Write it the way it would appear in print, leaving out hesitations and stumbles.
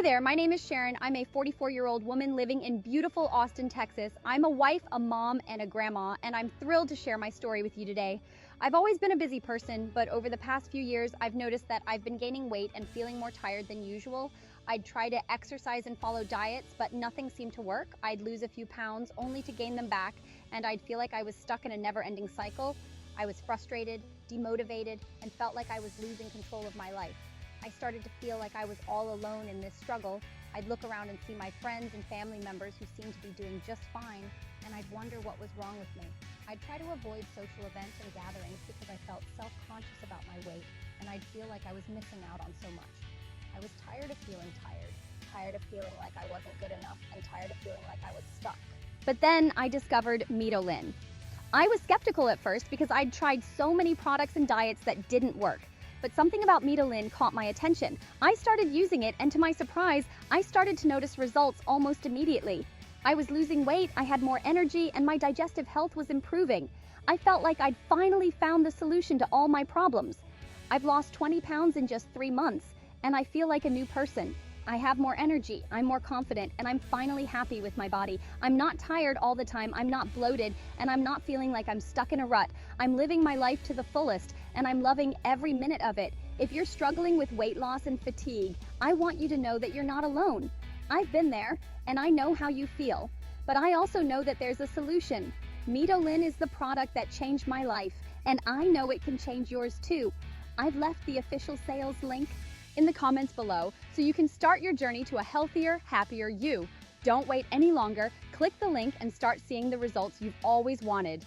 there, my name is Sharon. I'm a 44-year-old woman living in beautiful Austin, Texas. I'm a wife, a mom, and a grandma, and I'm thrilled to share my story with you today. I've always been a busy person, but over the past few years, I've noticed that I've been gaining weight and feeling more tired than usual. I'd try to exercise and follow diets, but nothing seemed to work. I'd lose a few pounds only to gain them back, and I'd feel like I was stuck in a never-ending cycle. I was frustrated, demotivated, and felt like I was losing control of my life. I started to feel like I was all alone in this struggle. I'd look around and see my friends and family members who seemed to be doing just fine, and I'd wonder what was wrong with me. I'd try to avoid social events and gatherings because I felt self-conscious about my weight, and I'd feel like I was missing out on so much. I was tired of feeling tired of feeling like I wasn't good enough, and tired of feeling like I was stuck. But then I discovered Mitolyn. I was skeptical at first because I'd tried so many products and diets that didn't work. But something about Mitolyn caught my attention. I started using it, and to my surprise, I started to notice results almost immediately. I was losing weight, I had more energy, and my digestive health was improving. I felt like I'd finally found the solution to all my problems. I've lost 20 pounds in just 3 months, and I feel like a new person. I have more energy, I'm more confident, and I'm finally happy with my body. I'm not tired all the time, I'm not bloated, and I'm not feeling like I'm stuck in a rut. I'm living my life to the fullest, and I'm loving every minute of it. If you're struggling with weight loss and fatigue, I want you to know that you're not alone. I've been there, and I know how you feel. But I also know that there's a solution. Mitolyn is the product that changed my life, and I know it can change yours too. I've left the official sales link in the comments below so you can start your journey to a healthier, happier you. Don't wait any longer. Click the link and start seeing the results you've always wanted.